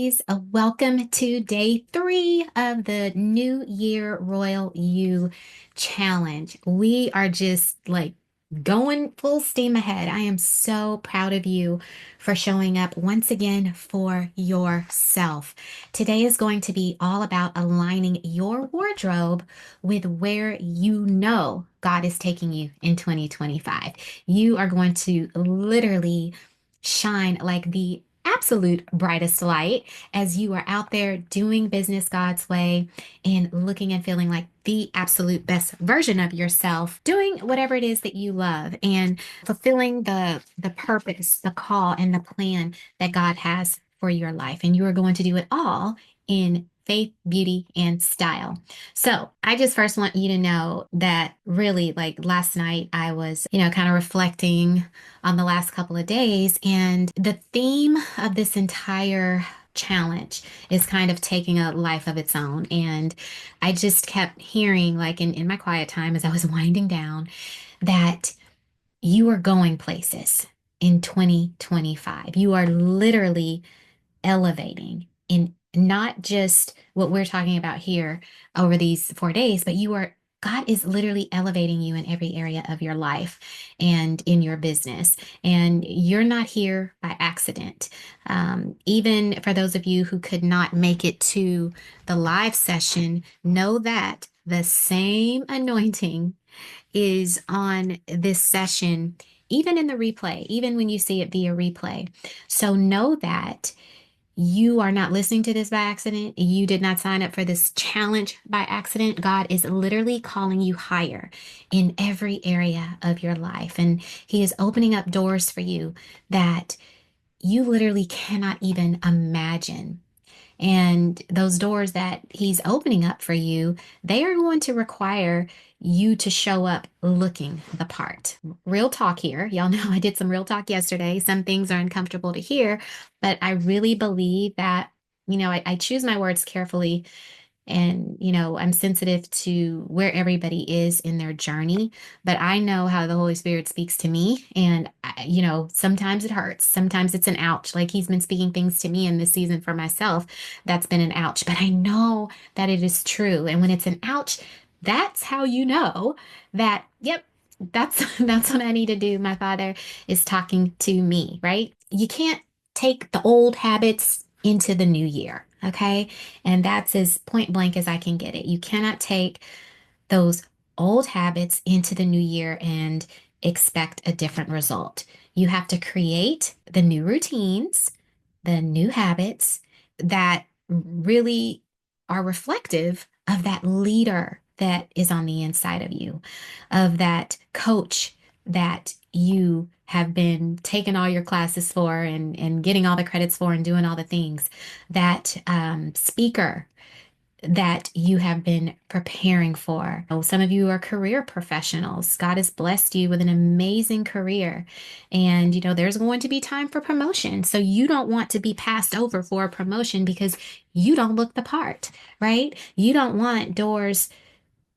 guys. Welcome to day 3 of the New Year Royal You Challenge. We are just like going full steam ahead. I am so proud of you for showing up once again for yourself. Today is going to be all about aligning your wardrobe with where you know God is taking you in 2025. You are going to literally shine like the absolute brightest light as you are out there doing business God's way and looking and feeling like the absolute best version of yourself, doing whatever it is that you love and fulfilling the purpose, the call and the plan that God has for your life. And you are going to do it all in faith, beauty, and style. So I just first want you to know that really, like last night, I was, kind of reflecting on the last couple of days. And the theme of this entire challenge is kind of taking a life of its own. And I just kept hearing, like in my quiet time as I was winding down, that you are going places in 2025. You are literally elevating in not just what we're talking about here over these 4 days, but God is literally elevating you in every area of your life and in your business. And you're not here by accident. Even for those of you who could not make it to the live session, know that the same anointing is on this session, even in the replay, even when you see it via replay. So know that you are not listening to this by accident. You did not sign up for this challenge by accident. God is literally calling you higher in every area of your life. And He is opening up doors for you that you literally cannot even imagine. And those doors that He's opening up for you, they are going to require you to show up looking the part. Real talk here. Y'all know I did some real talk yesterday. Some things are uncomfortable to hear, but I really believe that, I choose my words carefully and, I'm sensitive to where everybody is in their journey, but I know how the Holy Spirit speaks to me. And, sometimes it hurts. Sometimes it's an ouch. Like He's been speaking things to me in this season for myself. That's been an ouch, but I know that it is true. And when it's an ouch, that's how you know that, yep, that's that's what I need to do. My Father is talking to me, right? You can't take the old habits into the new year, okay? And that's as point blank as I can get it. You cannot take those old habits into the new year and expect a different result. You have to create the new routines, the new habits that really are reflective of that leader that is on the inside of you, of that coach that you have been taking all your classes for and getting all the credits for and doing all the things, that speaker that you have been preparing for. Oh, some of you are career professionals. God has blessed you with an amazing career. And, there's going to be time for promotion. So you don't want to be passed over for a promotion because you don't look the part, right? You don't want doors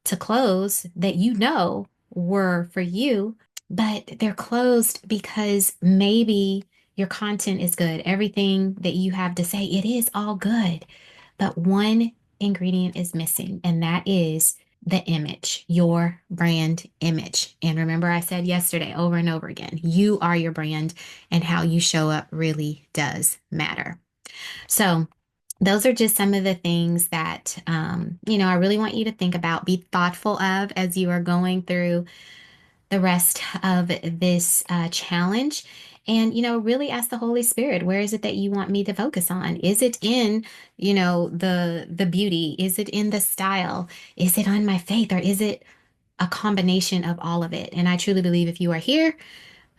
to close that were for you, but they're closed because maybe your content is good. Everything that you have to say, it is all good. But one ingredient is missing, and that is the image, your brand image. And remember, I said yesterday over and over again, you are your brand, and how you show up really does matter. So, those are just some of the things that, I really want you to think about, be thoughtful of as you are going through the rest of this challenge. And, really ask the Holy Spirit, where is it that you want me to focus on? Is it in, the beauty? Is it in the style? Is it on my faith? Or is it a combination of all of it? And I truly believe if you are here,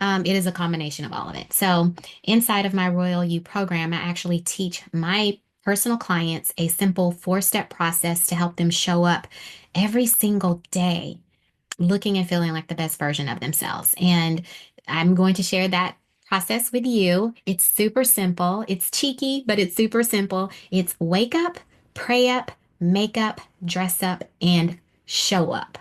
it is a combination of all of it. So inside of my Royal You program, I actually teach my personal clients a simple 4-step process to help them show up every single day looking and feeling like the best version of themselves. And I'm going to share that process with you. It's super simple. It's cheeky, but it's super simple. It's wake up, pray up, make up, dress up, and show up,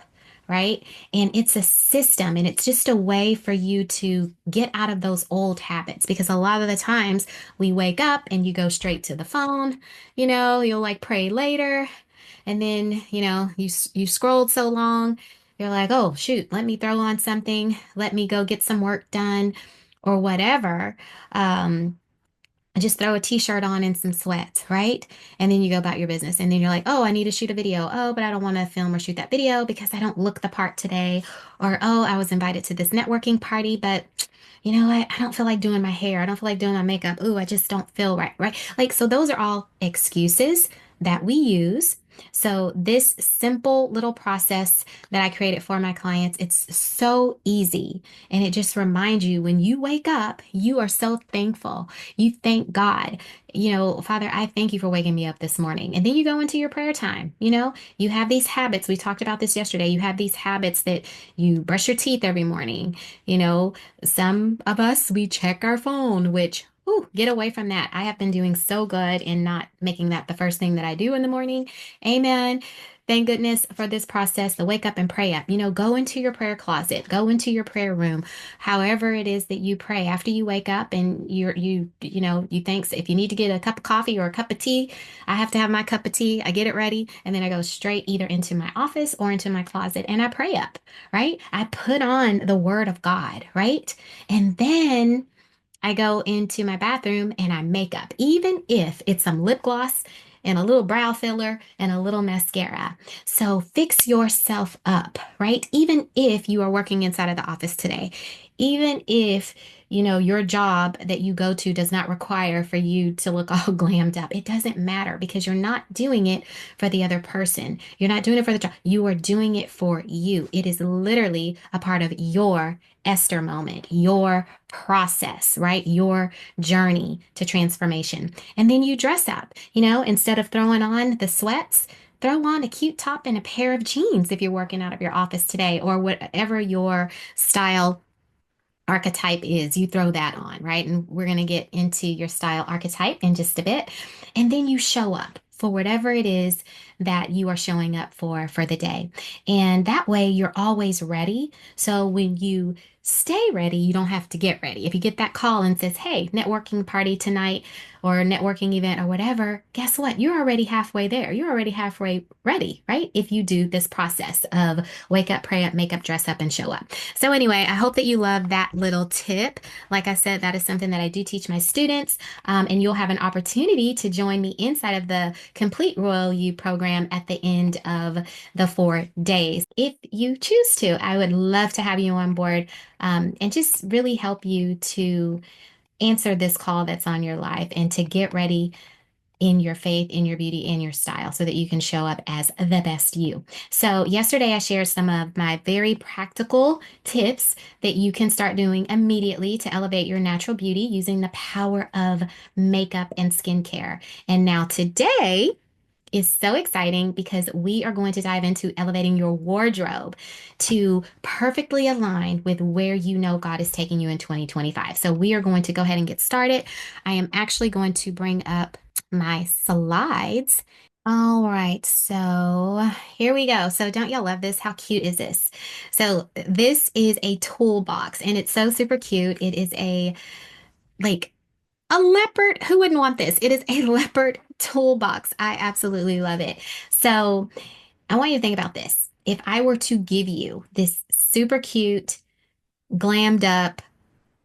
right? And it's a system and it's just a way for you to get out of those old habits because a lot of the times we wake up and you go straight to the phone, you'll like pray later and then, you scrolled so long, you're like, "Oh, shoot, let me throw on something, let me go get some work done or whatever." Um just throw a t-shirt on and some sweats, right? And then you go about your business. And then you're like, oh, I need to shoot a video. Oh, but I don't want to film or shoot that video because I don't look the part today. Or, oh, I was invited to this networking party, but you know what? I don't feel like doing my hair. I don't feel like doing my makeup. Ooh, I just don't feel right, right? Like, so those are all excuses that we use. So this simple little process that I created for my clients, it's so easy. And it just reminds you when you wake up, you are so thankful. You thank God, Father, I thank you for waking me up this morning. And then you go into your prayer time. You have these habits. We talked about this yesterday. You have these habits that you brush your teeth every morning. You know, some of us, we check our phone, which, ooh, get away from that. I have been doing so good in not making that the first thing that I do in the morning. Amen. Thank goodness for this process, the wake up and pray up. Go into your prayer closet, go into your prayer room, however it is that you pray after you wake up and you thanks. If you need to get a cup of coffee or a cup of tea, I have to have my cup of tea. I get it ready and then I go straight either into my office or into my closet and I pray up, right? I put on the word of God, right? And then I go into my bathroom and I make up, even if it's some lip gloss and a little brow filler and a little mascara. So fix yourself up, right? Even if you are working inside of the office today, even if your job that you go to does not require for you to look all glammed up. It doesn't matter because you're not doing it for the other person. You're not doing it for the job. You are doing it for you. It is literally a part of your Esther moment, your process, right? Your journey to transformation. And then you dress up, instead of throwing on the sweats, throw on a cute top and a pair of jeans if you're working out of your office today or whatever your style archetype is, you throw that on, right? And we're going to get into your style archetype in just a bit. And then you show up for whatever it is that you are showing up for the day. And that way you're always ready. So when you stay ready, you don't have to get ready. If you get that call and says, "Hey, networking party tonight," or networking event or whatever, guess what? You're already halfway there. You're already halfway ready, right? If you do this process of wake up, pray up, make up, dress up, and show up. So anyway, I hope that you love that little tip. Like I said, that is something that I do teach my students, and you'll have an opportunity to join me inside of the Complete Royal You program at the end of the 4 days. If you choose to, I would love to have you on board and just really help you to answer this call that's on your life and to get ready in your faith, in your beauty, in your style so that you can show up as the best you. So, yesterday I shared some of my very practical tips that you can start doing immediately to elevate your natural beauty using the power of makeup and skincare. And now today, is so exciting because we are going to dive into elevating your wardrobe to perfectly align with where God is taking you in 2025. So we are going to go ahead and get started. I am actually going to bring up my slides. All right, so here we go. So don't y'all love this? How cute is this? So this is a toolbox and it's so super cute. It is like a leopard. Who wouldn't want this? It is a leopard toolbox. I absolutely love it. So I want you to think about this. If I were to give you this super cute, glammed up,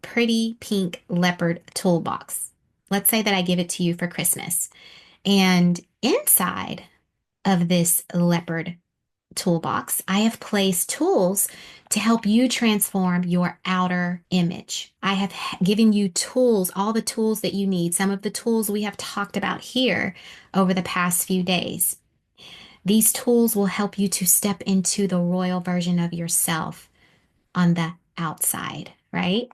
pretty pink leopard toolbox, let's say that I give it to you for Christmas. And inside of this leopard toolbox, I have placed tools to help you transform your outer image. I have given you tools, all the tools that you need, some of the tools we have talked about here over the past few days. These tools will help you to step into the royal version of yourself on the outside, right?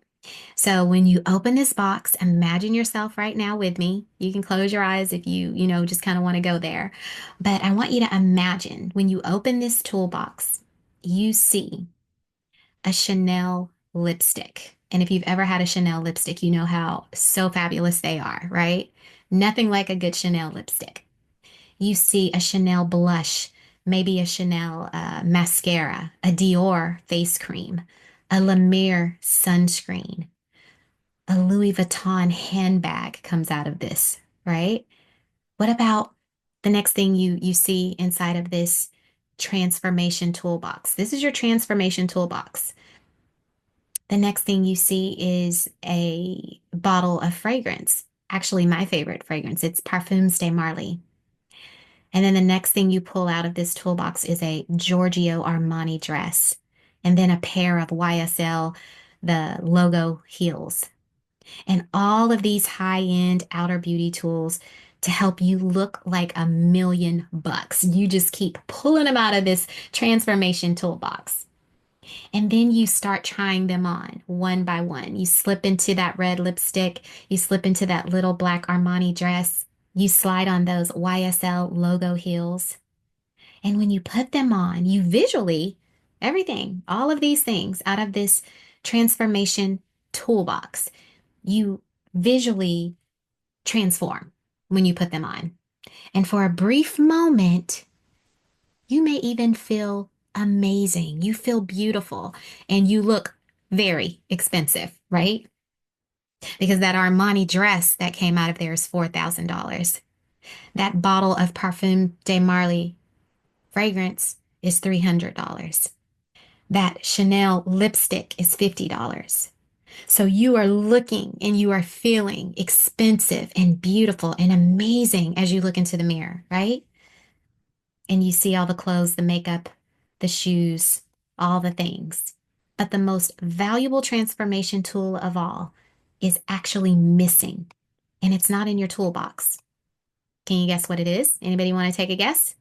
So when you open this box, imagine yourself right now with me. You can close your eyes if you just kind of want to go there. But I want you to imagine when you open this toolbox, you see a Chanel lipstick. And if you've ever had a Chanel lipstick, you know how so fabulous they are, right? Nothing like a good Chanel lipstick. You see a Chanel blush maybe a Chanel mascara, a Dior face cream, a La Mer sunscreen, a Louis Vuitton handbag comes out of this, right? What about the next thing you see inside of this transformation toolbox? This is your transformation toolbox. The next thing you see is a bottle of fragrance. Actually, my favorite fragrance. It's Parfums de Marly. And then the next thing you pull out of this toolbox is a Giorgio Armani dress, and then a pair of YSL, the logo heels, and all of these high-end outer beauty tools to help you look like $1,000,000. You just keep pulling them out of this transformation toolbox. And then you start trying them on one by one. You slip into that red lipstick, you slip into that little black Armani dress, you slide on those YSL logo heels. And when you put them on, you visually, everything, all of these things out of this transformation toolbox, you visually transform when you put them on. And for a brief moment, you may even feel amazing. You feel beautiful and you look very expensive, right? Because that Armani dress that came out of there is $4,000. That bottle of Parfum de Marly fragrance is $300. That Chanel lipstick is $50. So you are looking and you are feeling expensive and beautiful and amazing as you look into the mirror, right? And you see all the clothes, the makeup, the shoes, all the things. But the most valuable transformation tool of all is actually missing, and it's not in your toolbox. Can you guess what it is? Anybody want to take a guess?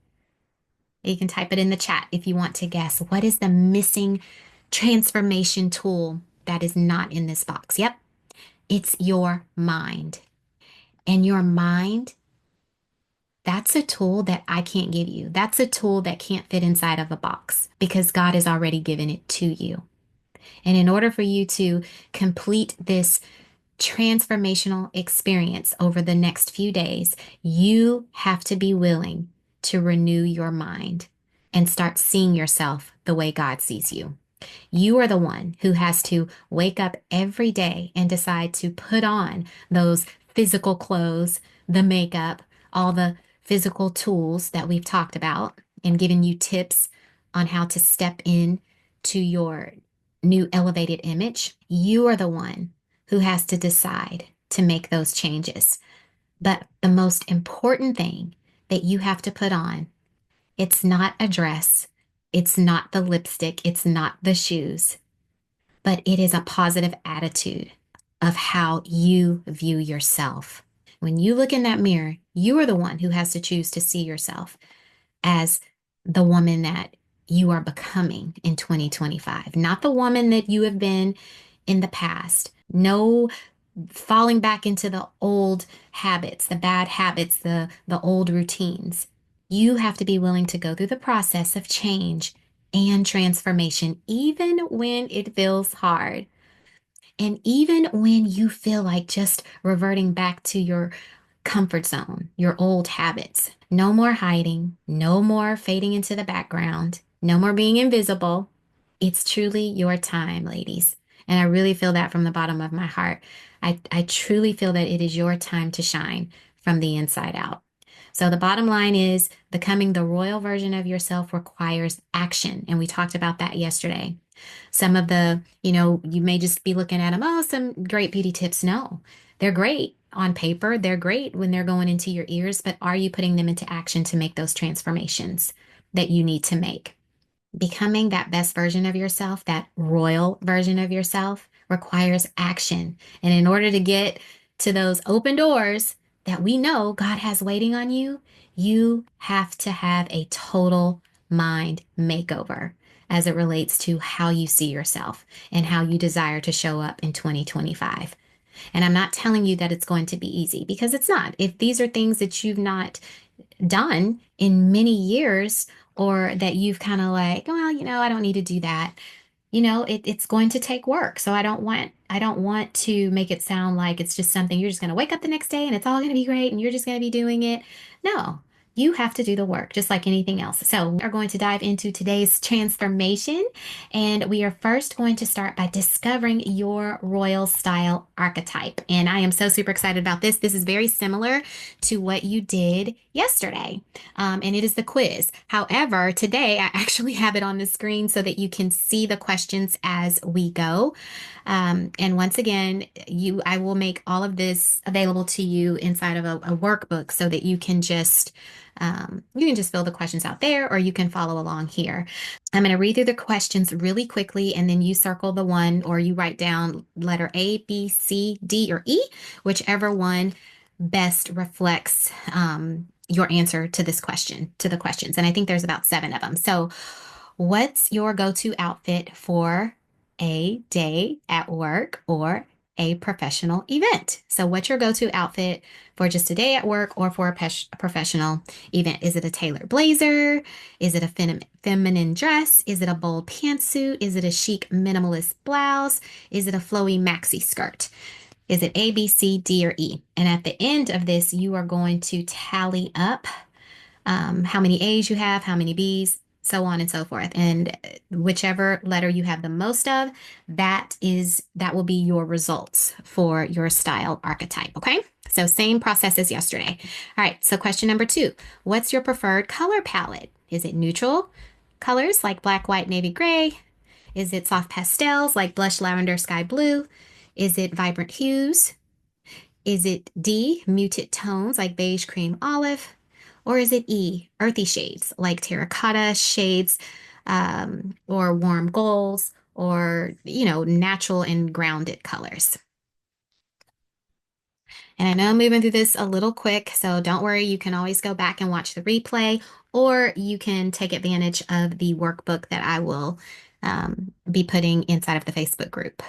You can type it in the chat if you want to guess. What is the missing transformation tool that is not in this box? Yep, it's your mind. And your mind, that's a tool that I can't give you. That's a tool that can't fit inside of a box because God has already given it to you. And in order for you to complete this transformational experience over the next few days, you have to be willing to renew your mind and start seeing yourself the way God sees you. You are the one who has to wake up every day and decide to put on those physical clothes, the makeup, all the physical tools that we've talked about and given you tips on how to step in to your new elevated image. You are the one who has to decide to make those changes. But the most important thing that you have to put on, it's not a dress, it's not the lipstick, it's not the shoes, but it is a positive attitude of how you view yourself. When you look in that mirror, you are the one who has to choose to see yourself as the woman that you are becoming in 2025, not the woman that you have been in the past. No falling back into the old habits, the bad habits, the old routines. You have to be willing to go through the process of change and transformation, even when it feels hard. And even when you feel like just reverting back to your comfort zone, your old habits. No more hiding, no more fading into the background, no more being invisible. It's truly your time, ladies. And I really feel that from the bottom of my heart. I truly feel that it is your time to shine from the inside out. So the bottom line is becoming the royal version of yourself requires action. And we talked about that yesterday. Some of the, you may just be looking at them, oh, some great beauty tips. No, they're great on paper. They're great when they're going into your ears, but are you putting them into action to make those transformations that you need to make? Becoming that best version of yourself, that royal version of yourself, requires action. And in order to get to those open doors that we know God has waiting on you, you have to have a total mind makeover as it relates to how you see yourself and how you desire to show up in 2025. And I'm not telling you that it's going to be easy because it's not. If these are things that you've not done in many years or that you've kind of like, well, I don't need to do that. It's going to take work. So I don't want to make it sound like it's just something you're just going to wake up the next day and it's all going to be great and you're just going to be doing it. No, You have to do the work, just like anything else. So, we are going to dive into today's transformation, and we are first going to start by discovering your royal style archetype. And I am so super excited about this. This is very similar to what you did yesterday, and it is the quiz. However, today I actually have it on the screen so that you can see the questions as we go. And once again, I will make all of this available to you inside of a workbook so that you can just fill the questions out there or you can follow along here. I'm going to read through the questions really quickly and then you circle the one or you write down letter A, B, C, D, or E, whichever one best reflects your answer to this question, to the questions. And I think there's about 7 of them. So, what's your go-to outfit for a day at work or a professional event? So, what's your go-to outfit for just a day at work or for a professional event? Is it a tailored blazer? Is it a feminine dress? Is it a bold pantsuit? Is it a chic minimalist blouse? Is it a flowy maxi skirt? Is it A, B, C, D, or E? And at the end of this, you are going to tally up how many A's you have, how many B's, so on and so forth. And whichever letter you have the most of, that will be your results for your style archetype. Okay. So same process as yesterday. All right. So question number 2, what's your preferred color palette? Is it neutral colors like black, white, navy, gray? Is it soft pastels like blush, lavender, sky blue? Is it vibrant hues? Is it D, muted tones like beige, cream, olive? Or is it E, earthy shades like terracotta shades, or warm golds, or, natural and grounded colors? And I know I'm moving through this a little quick, so don't worry, you can always go back and watch the replay, or you can take advantage of the workbook that I will be putting inside of the Facebook group.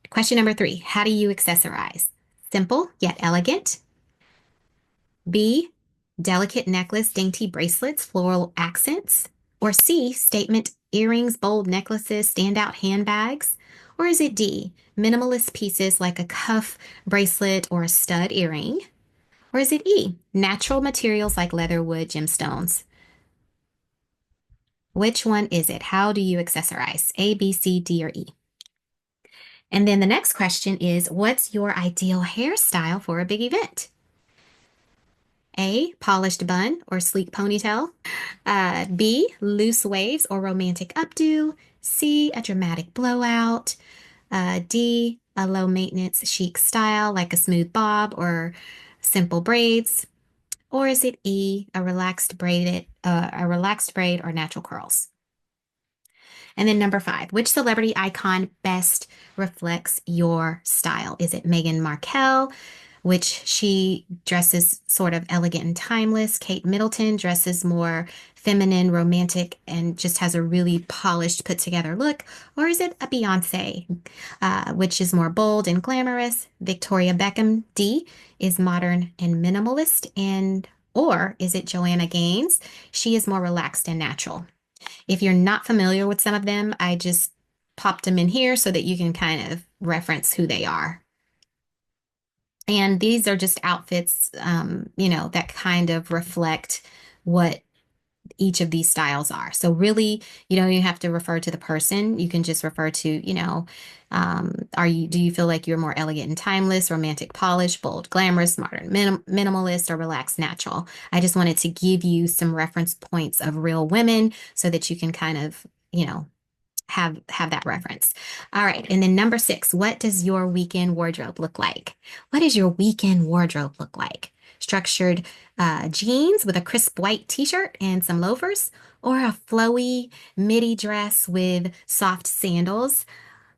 Question number 3, how do you accessorize? Simple yet elegant. B, delicate necklace, dainty bracelets, floral accents. Or C, statement earrings, bold necklaces, standout handbags. Or is it D, minimalist pieces like a cuff, bracelet, or a stud earring? Or is it E, natural materials like leather, wood, gemstones? Which one is it? How do you accessorize? A, B, C, D, or E? And then the next question is, what's your ideal hairstyle for a big event? A, polished bun or sleek ponytail. B, loose waves or romantic updo. C, a dramatic blowout. D, a low maintenance chic style like a smooth bob or simple braids. Or is it E, a relaxed braid or natural curls? And then number 5, which celebrity icon best reflects your style? Is it Meghan Markle, which she dresses sort of elegant and timeless? Kate Middleton dresses more feminine, romantic, and just has a really polished, put together look? Or is it a Beyonce, which is more bold and glamorous? Victoria Beckham, D, is modern and minimalist. Or is it Joanna Gaines? She is more relaxed and natural. If you're not familiar with some of them, I just popped them in here so that you can kind of reference who they are. And these are just outfits, that kind of reflect what each of these styles are. So really, you have to refer to the person. You can just refer to, do you feel like you're more elegant and timeless, romantic, polished, bold, glamorous, modern, minimalist, or relaxed, natural? I just wanted to give you some reference points of real women so that you can kind of, have that reference. All right. And then number 6, what does your weekend wardrobe look like? What does your weekend wardrobe look like? Structured jeans with a crisp white t-shirt and some loafers, or a flowy midi dress with soft sandals,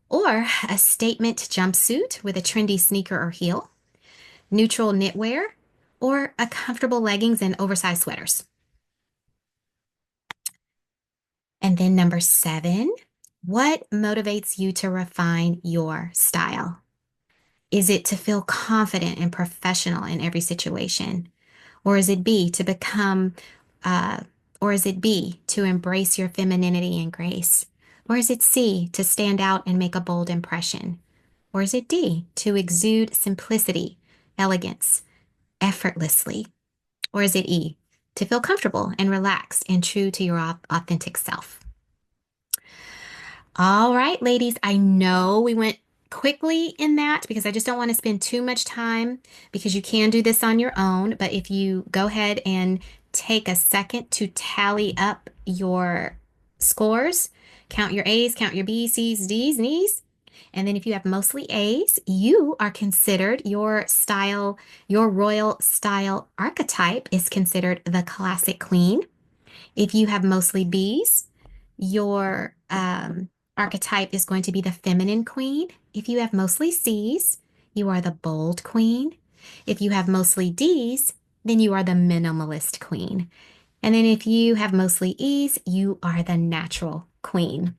or a statement jumpsuit with a trendy sneaker or heel, neutral knitwear, or a comfortable leggings and oversized sweaters? And then number 7, what motivates you to refine your style? Is it to feel confident and professional in every situation? Or is it B, to become, uh, or is it B, to embrace your femininity and grace? Or is it C, to stand out and make a bold impression? Or is it D, to exude simplicity, elegance, effortlessly? Or is it E, to feel comfortable and relaxed and true to your authentic self. All right, ladies, I know we went quickly in that because I just don't want to spend too much time because you can do this on your own. But if you go ahead and take a second to tally up your scores, count your A's, count your B's, C's, D's, and E's. And then if you have mostly A's, you are considered your royal style archetype is considered the classic queen. If you have mostly B's, your archetype is going to be the feminine queen. If you have mostly C's, you are the bold queen. If you have mostly D's, then you are the minimalist queen. And then if you have mostly E's, you are the natural queen.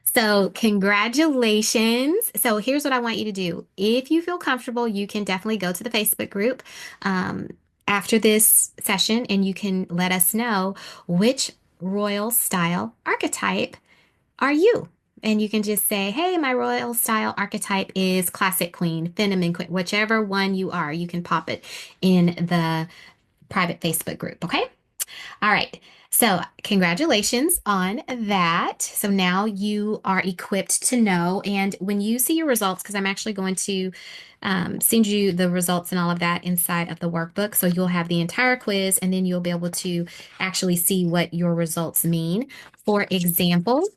So, congratulations. So, here's what I want you to do. If you feel comfortable, you can definitely go to the Facebook group um, after this session and you can let us know which royal style archetype are you. And you can just say, hey, my royal style archetype is classic queen, feminine queen, whichever one you are. You can pop it in the private Facebook group. Okay. All right. So, congratulations on that. So now you are equipped to know. And when you see your results, because I'm actually going to send you the results and all of that inside of the workbook. So you'll have the entire quiz and then you'll be able to actually see what your results mean. For example,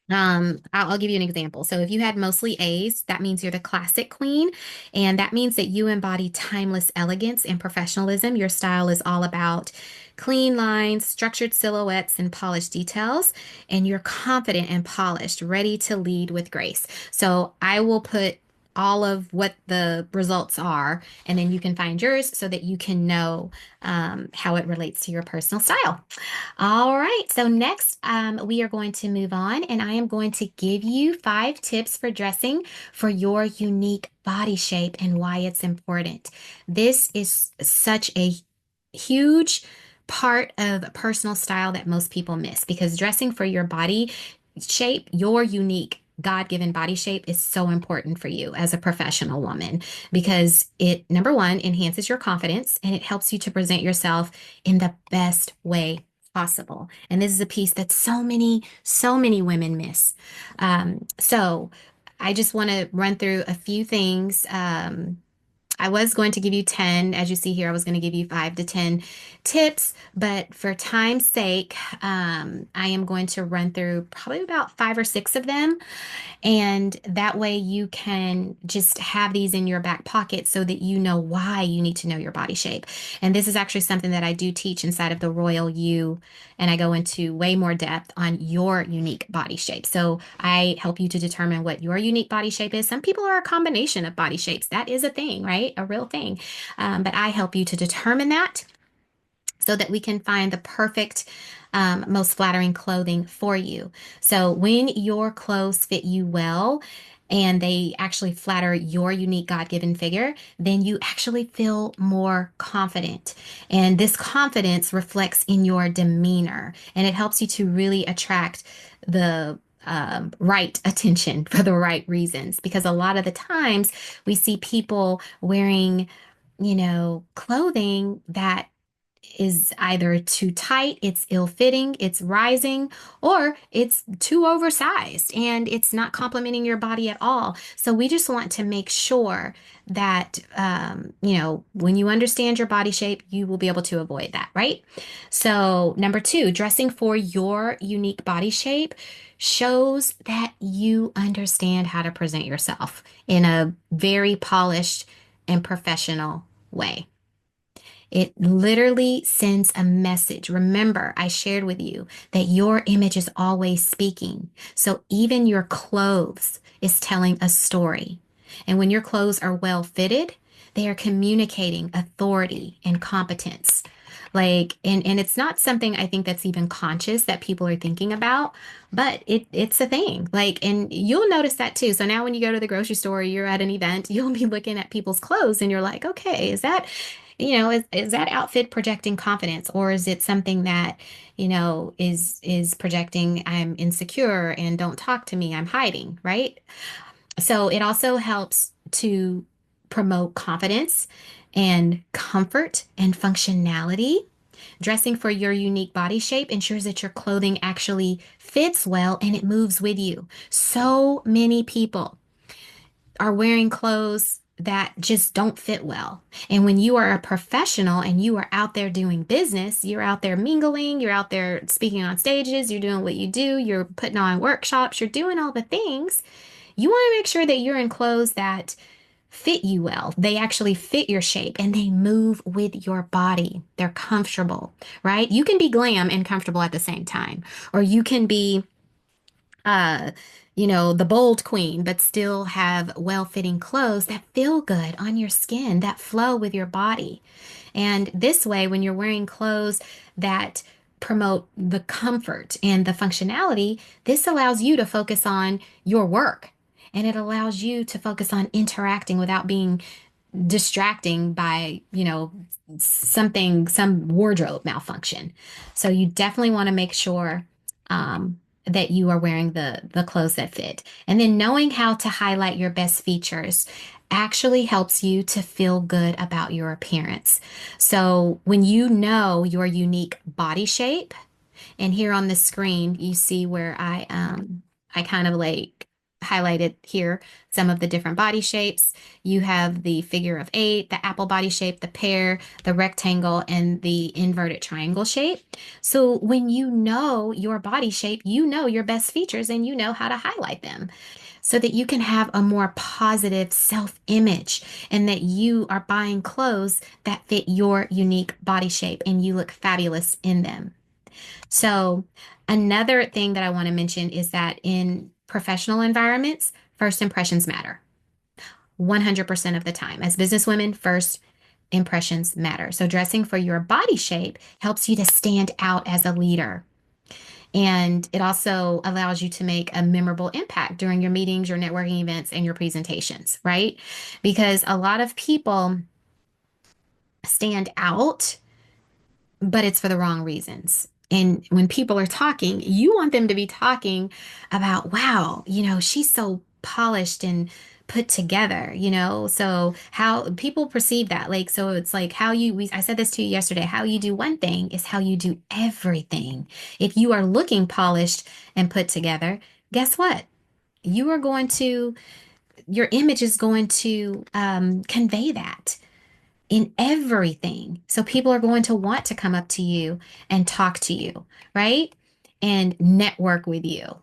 I'll give you an example. So if you had mostly A's, that means you're the classic queen, and that means that you embody timeless elegance and professionalism. Your style is all about clean lines, structured silhouettes, and polished details, and you're confident and polished, ready to lead with grace. So I will put all of what the results are, and then you can find yours so that you can know how it relates to your personal style. All right, so next we are going to move on, and I am going to give you 5 tips for dressing for your unique body shape and why it's important. This is such a huge part of personal style that most people miss because dressing for your body shape, your unique God-given body shape is so important for you as a professional woman because it, number one, enhances your confidence and it helps you to present yourself in the best way possible. And this is a piece that so many women miss. So I just want to run through a few things. I was going to give you 10, as you see here, I was going to give you 5 to 10 tips, but for time's sake, I am going to run through probably about 5 or 6 of them. And that way you can just have these in your back pocket so that you know why you need to know your body shape. And this is actually something that I do teach inside of the Royal You, and I go into way more depth on your unique body shape. So I help you to determine what your unique body shape is. Some people are a combination of body shapes. That is a thing, right? A real thing. But I help you to determine that so that we can find the perfect, most flattering clothing for you. So when your clothes fit you well and they actually flatter your unique God-given figure, then you actually feel more confident. And this confidence reflects in your demeanor and it helps you to really attract the right attention for the right reasons. Because a lot of the times we see people wearing, clothing that is either too tight, it's ill-fitting, it's rising, or it's too oversized and it's not complementing your body at all. So we just want to make sure that, when you understand your body shape, you will be able to avoid that, right? So number 2, dressing for your unique body shape shows that you understand how to present yourself in a very polished and professional way. It literally sends a message. Remember, I shared with you that your image is always speaking. So even your clothes is telling a story. And when your clothes are well fitted, they are communicating authority and competence. And it's not something I think that's even conscious that people are thinking about, but it's a thing. And you'll notice that too. So now when you go to the grocery store, you're at an event, you'll be looking at people's clothes and you're like, okay, is that outfit projecting confidence or is it something that, is projecting I'm insecure and don't talk to me, I'm hiding, right? So it also helps to promote confidence and comfort and functionality. Dressing for your unique body shape ensures that your clothing actually fits well and it moves with you. So many people are wearing clothes that just don't fit well. And when you are a professional and you are out there doing business, you're out there mingling, you're out there speaking on stages, you're doing what you do, you're putting on workshops, you're doing all the things. You want to make sure that you're in clothes that fit you well. They actually fit your shape and they move with your body. They're comfortable, right? You can be glam and comfortable at the same time, or you can be uh, the bold queen, but still have well-fitting clothes that feel good on your skin, that flow with your body. And this way, when you're wearing clothes that promote the comfort and the functionality, this allows you to focus on your work. And it allows you to focus on interacting without being distracting by, some wardrobe malfunction. So you definitely want to make sure that you are wearing the clothes that fit. And then knowing how to highlight your best features actually helps you to feel good about your appearance. So when you know your unique body shape, and here on the screen, you see where I kind of like highlighted here some of the different body shapes. You have the figure of eight, the apple body shape, the pear, the rectangle, and the inverted triangle shape. So when you know your body shape, you know your best features and you know how to highlight them so that you can have a more positive self-image and that you are buying clothes that fit your unique body shape and you look fabulous in them. So, another thing that I want to mention is that in professional environments, first impressions matter 100% of the time. As businesswomen, first impressions matter. So, dressing for your body shape helps you to stand out as a leader. And it also allows you to make a memorable impact during your meetings, your networking events, and your presentations, right? Because a lot of people stand out but it's for the wrong reasons. And when people are talking, you want them to be talking about, wow, she's so polished and put together, So how people perceive that, like, so it's like I said this to you yesterday, how you do one thing is how you do everything. If you are looking polished and put together, guess what? You are going to, your image is going to convey that in everything. So people are going to want to come up to you and talk to you, right? And network with you.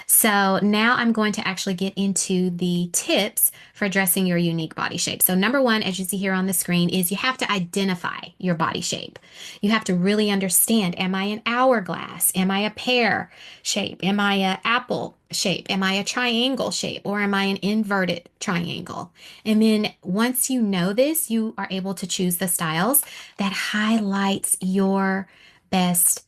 So now I'm going to actually get into the tips for dressing your unique body shape. So number one, as you see here on the screen, is you have to identify your body shape. You have to really understand, am I an hourglass? Am I a pear shape? Am I an apple shape? Am I a triangle shape? Or am I an inverted triangle? And then once you know this, you are able to choose the styles that highlights your best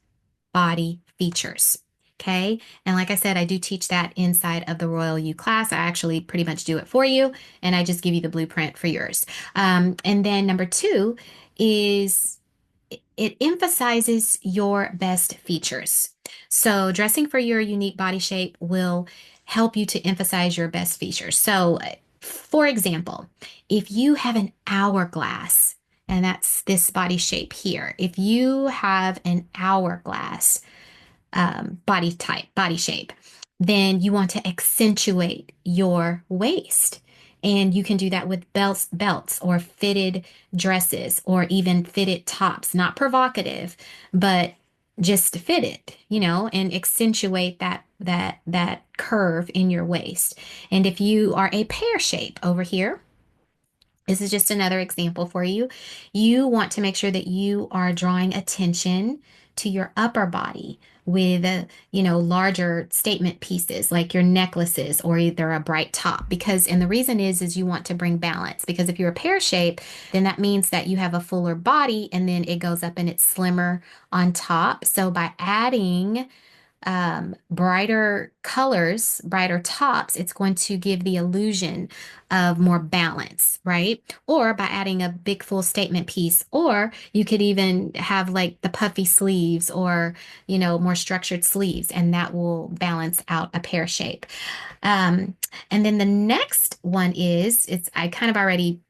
body features. Okay. And like I said, I do teach that inside of the Royal You class. I actually pretty much do it for you, and I just give you the blueprint for yours. And then number two is it emphasizes your best features. So dressing for your unique body shape will help you to emphasize your best features. So, for example, if you have an hourglass, and that's this body shape here, if you have an hourglass, body type, body shape, then you want to accentuate your waist. And you can do that with belts or fitted dresses or even fitted tops, not provocative, but just fitted, and accentuate that curve in your waist. And if you are a pear shape over here, this is just another example for you. You want to make sure that you are drawing attention to your upper body with, larger statement pieces like your necklaces or either a bright top and the reason is you want to bring balance because if you're a pear shape, then that means that you have a fuller body and then it goes up and it's slimmer on top. So by adding brighter colors, brighter tops, it's going to give the illusion of more balance, right? Or by adding a big full statement piece, or you could even have like the puffy sleeves or, more structured sleeves, and that will balance out a pear shape. And then the next one I kind of already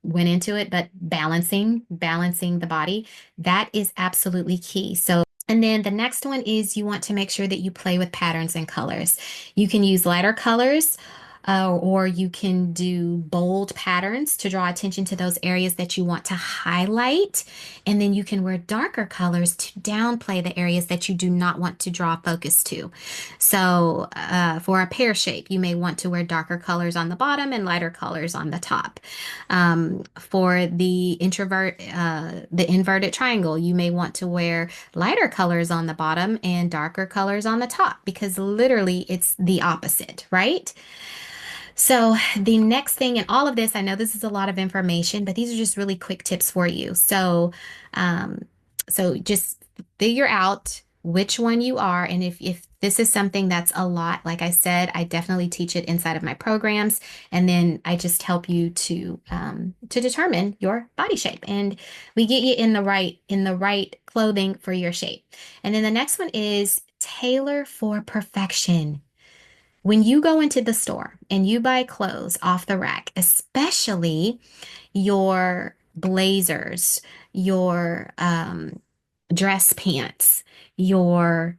went into it, but balancing the body, that is absolutely key. So, and then the next one is you want to make sure that you play with patterns and colors. You can use lighter colors. Or you can do bold patterns to draw attention to those areas that you want to highlight. And then you can wear darker colors to downplay the areas that you do not want to draw focus to. So, for a pear shape, you may want to wear darker colors on the bottom and lighter colors on the top. For the inverted triangle, you may want to wear lighter colors on the bottom and darker colors on the top because literally it's the opposite, right? So, the next thing in all of this, I know this is a lot of information, but these are just really quick tips for you. Um, so just figure out which one you are. And if this is something that's a lot, like I said, I definitely teach it inside of my programs. And then I just help you to determine your body shape. And we get you in the right clothing for your shape. And then the next one is tailor for perfection. When you go into the store and you buy clothes off the rack, especially your blazers, your dress pants, your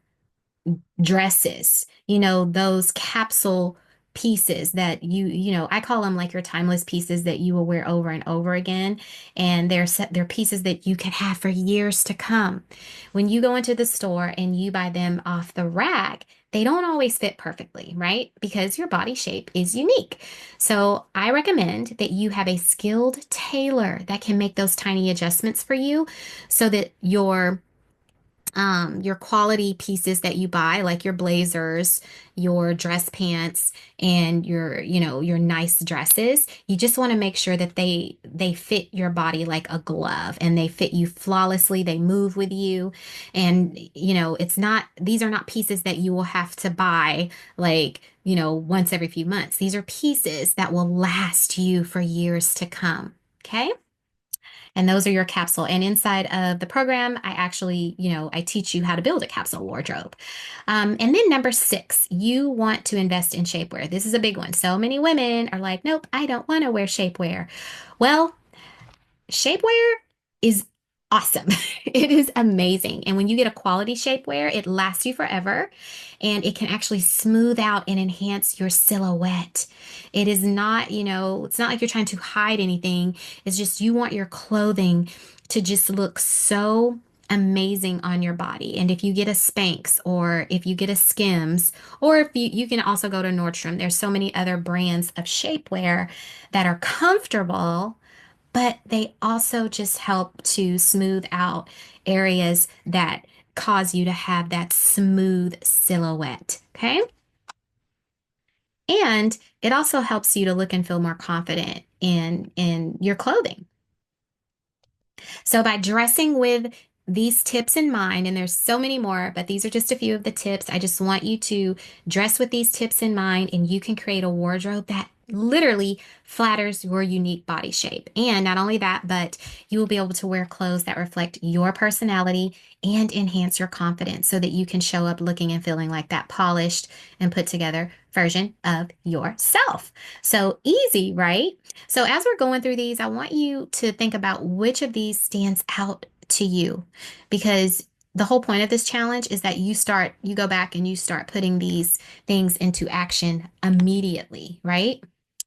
dresses, those capsule pieces that I call them like your timeless pieces that you will wear over and over again. And they're pieces that you can have for years to come. When you go into the store and you buy them off the rack, they don't always fit perfectly, right? Because your body shape is unique. So I recommend that you have a skilled tailor that can make those tiny adjustments for you so that your quality pieces that you buy, like your blazers, your dress pants, and your nice dresses, you just want to make sure that they fit your body like a glove and they fit you flawlessly. They move with you. And these are not pieces that you will have to buy like, once every few months. These are pieces that will last you for years to come. Okay. And those are your capsule. And inside of the program, I actually, I teach you how to build a capsule wardrobe. And then number 6, you want to invest in shapewear. This is a big one. So many women are like, nope, I don't want to wear shapewear. Well, shapewear is awesome. It is amazing. And when you get a quality shapewear, it lasts you forever and it can actually smooth out and enhance your silhouette. It is not, it's not like you're trying to hide anything. It's just you want your clothing to just look so amazing on your body. And if you get a Spanx or if you get a Skims, or if you can also go to Nordstrom, there's so many other brands of shapewear that are comfortable, but they also just help to smooth out areas that cause you to have that smooth silhouette. Okay. And it also helps you to look and feel more confident in your clothing. So by dressing with these tips in mind, and there's so many more, but these are just a few of the tips. I just want you to dress with these tips in mind, and you can create a wardrobe that literally flatters your unique body shape. And not only that, but you will be able to wear clothes that reflect your personality and enhance your confidence so that you can show up looking and feeling like that polished and put together version of yourself. So easy, right? So as we're going through these, I want you to think about which of these stands out to you because the whole point of this challenge is that you go back and you start putting these things into action immediately, right?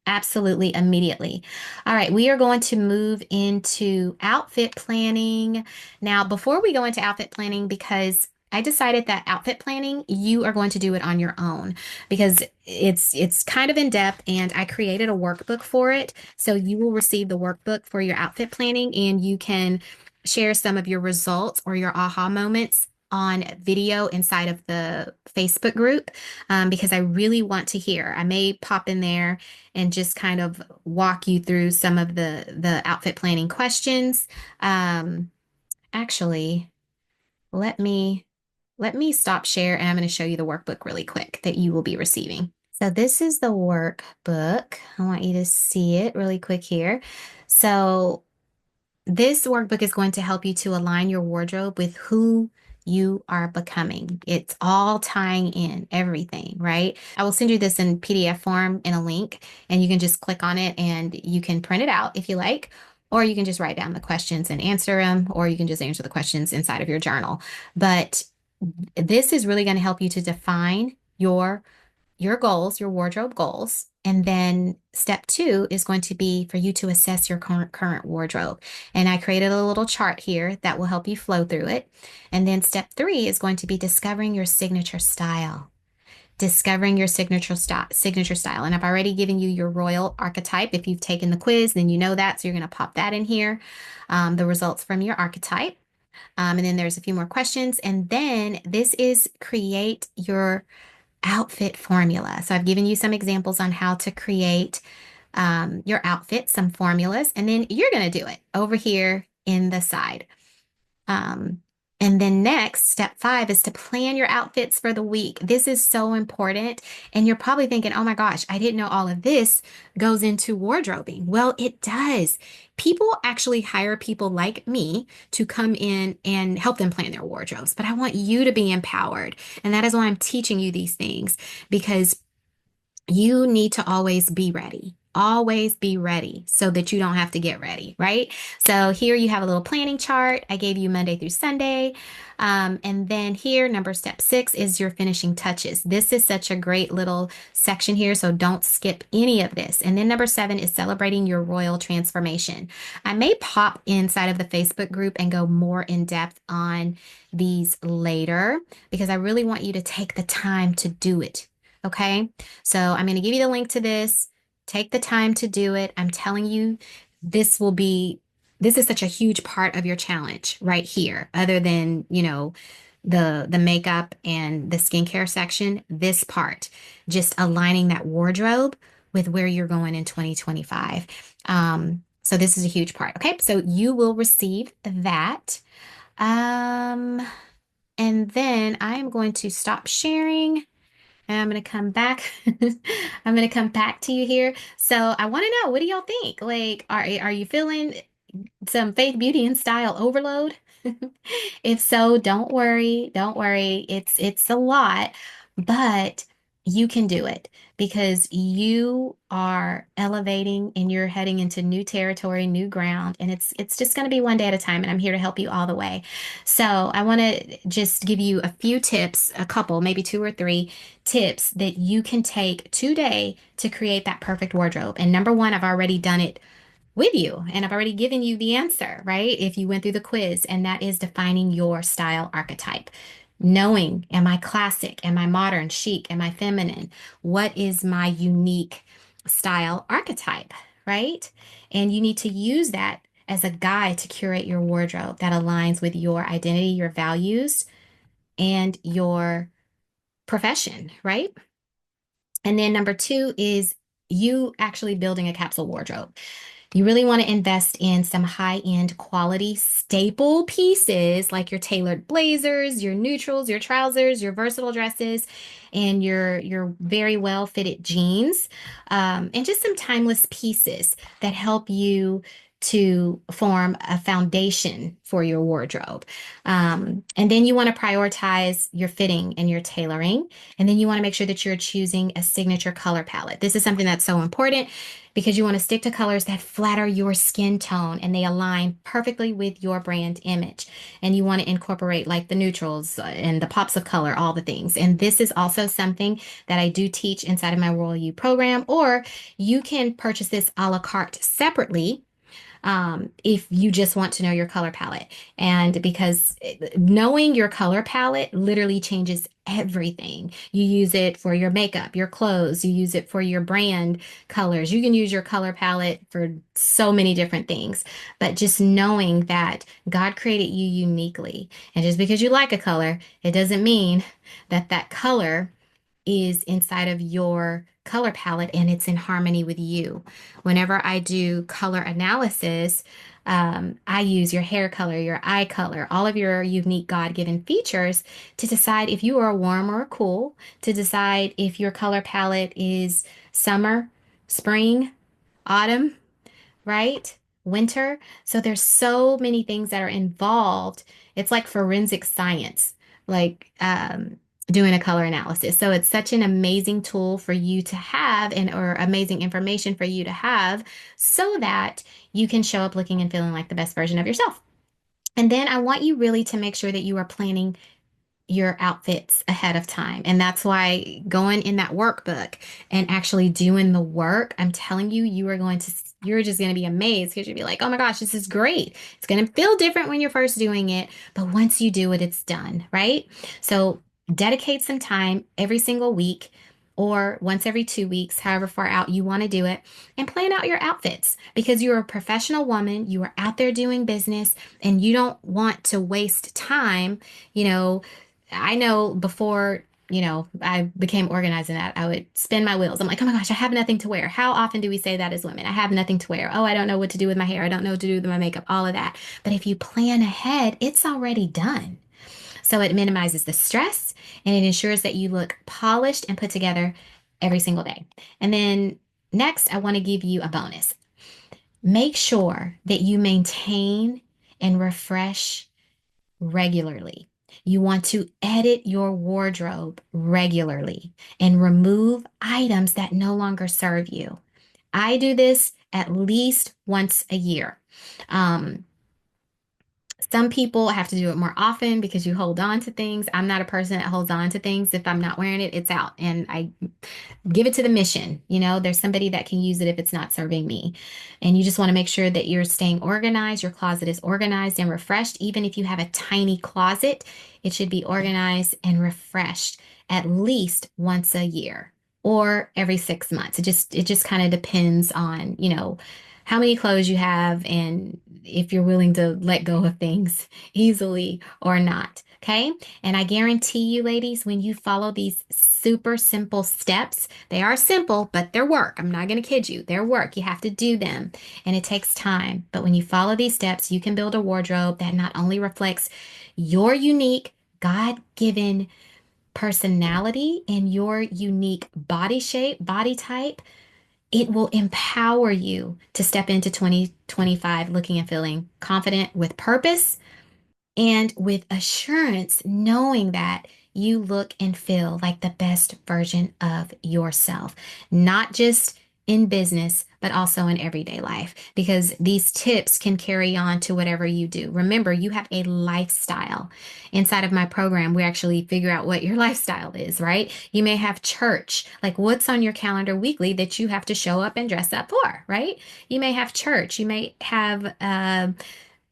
Absolutely immediately. All right, we are going to move into outfit planning. Now, before we go into outfit planning, because I decided that outfit planning, you are going to do it on your own because it's kind of in depth and I created a workbook for it. So you will receive the workbook for your outfit planning and you can share some of your results or your aha moments on video inside of the Facebook group because I really want to hear. I may pop in there and just kind of walk you through some of the outfit planning questions. Actually, let me stop share and I'm going to show you the workbook really quick that you will be receiving. So this is the workbook. I want you to see it really quick here. So this workbook is going to help you to align your wardrobe with who you are becoming. It's all tying in everything, right? I will send you this in PDF form in a link, and you can just click on it and you can print it out if you like, or you can just write down the questions and answer them, or you can just answer the questions inside of your journal. But this is really going to help you to define your goals, your wardrobe goals. And then step two is going to be for you to assess your current wardrobe. And I created a little chart here that will help you flow through it. And then step three is going to be discovering your signature style. Discovering your signature style. And I've already given you your royal archetype. If you've taken the quiz, then you know that. So you're going to pop that in here, the results from your archetype. And then there's a few more questions. And then this is create your outfit formula. So I've given you some examples on how to create your outfit, some formulas, and then you're going to do it over here in the side. Um, and then next, step five is to plan your outfits for the week. This is so important. And you're probably thinking, oh my gosh, I didn't know all of this goes into wardrobing. Well, it does. People actually hire people like me to come in and help them plan their wardrobes. But I want you to be empowered. And that is why I'm teaching you these things, because you need to always be ready. Always be ready so that you don't have to get ready, right? So here you have a little planning chart. I gave you Monday through Sunday. And then here, step six is your finishing touches. This is such a great little section here, so don't skip any of this. And then number seven is celebrating your royal transformation. I may pop inside of the Facebook group and go more in depth on these later because I really want you to take the time to do it. Okay, so I'm going to give you the link to this. Take the time to do it. I'm telling you, this will be, this is such a huge part of your challenge right here, other than, the makeup and the skincare section, this part, just aligning that wardrobe with where you're going in 2025. So this is a huge part. Okay, so you will receive that. And then I'm going to stop sharing. And I'm going to come back. I'm going to come back to you here. So I want to know, what do y'all think? Like, are you feeling some faith, beauty, and style overload? If so, don't worry. Don't worry. It's a lot, but you can do it because you are elevating and you're heading into new territory, new ground, and it's just going to be one day at a time, and I'm here to help you all the way. So I want to just give you a few tips, a couple, maybe two or three tips that you can take today to create that perfect wardrobe. And number one, I've already done it with you. And I've already given you the answer, right? If you went through the quiz, and that is defining your style archetype. Knowing, am I classic? Am I modern, chic? Am I feminine? What is my unique style archetype, right? And you need to use that as a guide to curate your wardrobe that aligns with your identity, your values, and your profession, right? And then number two is you actually building a capsule wardrobe. You really want to invest in some high-end quality staple pieces like your tailored blazers, your neutrals, your trousers, your versatile dresses, and your very well fitted jeans, and just some timeless pieces that help you to form a foundation for your wardrobe. And then you want to prioritize your fitting and your tailoring. And then you want to make sure that you're choosing a signature color palette. This is something that's so important because you want to stick to colors that flatter your skin tone and they align perfectly with your brand image. And you want to incorporate like the neutrals and the pops of color, all the things. And this is also something that I do teach inside of my Royal You program, or you can purchase this a la carte separately if you just want to know your color palette. And because knowing your color palette literally changes everything. You use it for your makeup, your clothes, you use it for your brand colors. You can use your color palette for so many different things. But just knowing that God created you uniquely. And just because you like a color, it doesn't mean that that color is inside of your color palette and it's in harmony with you. Whenever I do color analysis, I use your hair color, your eye color, all of your unique God-given features to decide if you are warm or cool, to decide if your color palette is summer, spring, autumn, right? Winter. So there's so many things that are involved. It's like forensic science like doing a color analysis. So it's such an amazing tool for you to have and or amazing information for you to have so that you can show up looking and feeling like the best version of yourself. And then I want you really to make sure that you are planning your outfits ahead of time. And that's why going in that workbook and actually doing the work, I'm telling you, you're just going to be amazed because you'll be like, oh my gosh, this is great. It's going to feel different when you're first doing it, but once you do it, it's done, right? So dedicate some time every single week or once every 2 weeks, however far out you want to do it, and plan out your outfits because you're a professional woman. You are out there doing business and you don't want to waste time, you know, I know before, I became organized in that, I would spin my wheels. I'm like, oh my gosh, I have nothing to wear. How often do we say that as women? I have nothing to wear. Oh, I don't know what to do with my hair. I don't know what to do with my makeup, all of that. But if you plan ahead, it's already done. So it minimizes the stress and it ensures that you look polished and put together every single day. And then next, I want to give you a bonus. Make sure that you maintain and refresh regularly. You want to edit your wardrobe regularly and remove items that no longer serve you. I do this at least once a year. Um, some people have to do it more often because you hold on to things. I'm not a person that holds on to things. If I'm not wearing it, it's out. And I give it to the mission. There's somebody that can use it if it's not serving me. And you just want to make sure that you're staying organized. Your closet is organized and refreshed. Even if you have a tiny closet, it should be organized and refreshed at least once a year or every 6 months. It just kind of depends on, how many clothes you have and if you're willing to let go of things easily or not. Okay. And I guarantee you, ladies, when you follow these super simple steps, they are simple, but they're work. I'm not going to kid you. They're work. You have to do them and it takes time. But when you follow these steps, you can build a wardrobe that not only reflects your unique, God-given personality and your unique body shape, body type, it will empower you to step into 2025 looking and feeling confident with purpose and with assurance, knowing that you look and feel like the best version of yourself, not just in business, but also in everyday life, because these tips can carry on to whatever you do. Remember, you have a lifestyle. Inside of my program, we actually figure out what your lifestyle is, right? You may have church, like what's on your calendar weekly that you have to show up and dress up for, right? You may have church. You may have,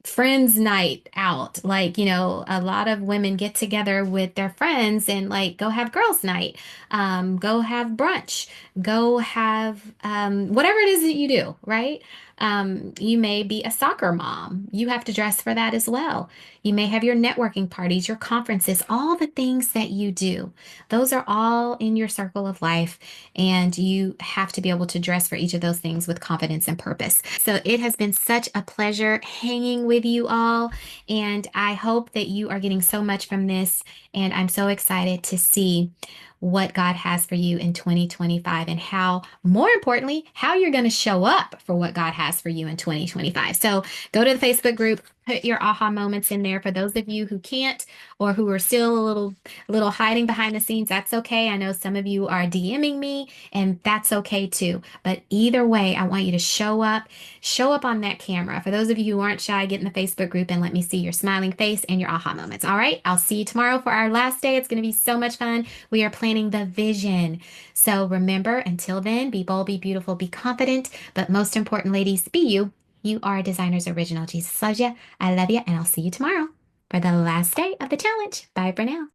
friends night out, like a lot of women get together with their friends and like go have girls night, go have brunch, go have whatever it is that you do, right? You may be a soccer mom, you have to dress for that as well. You may have your networking parties, your conferences, all the things that you do, those are all in your circle of life, and you have to be able to dress for each of those things with confidence and purpose. So it has been such a pleasure hanging with you all, and I hope that you are getting so much from this, and I'm so excited to see what God has for you in 2025 and how, more importantly, how you're going to show up for what God has for you in 2025. So go to the Facebook group, put your aha moments in there. For those of you who can't or who are still a little hiding behind the scenes, that's okay. I know some of you are DMing me and that's okay too. But either way, I want you to show up on that camera. For those of you who aren't shy, get in the Facebook group and let me see your smiling face and your aha moments. All right. I'll see you tomorrow for our last day. It's going to be so much fun. We are planning the vision. So remember, until then, be bold, be beautiful, be confident, but most important, ladies, be you. You are a designer's original. Jesus loves you. I love you, and I'll see you tomorrow for the last day of the challenge. Bye for now.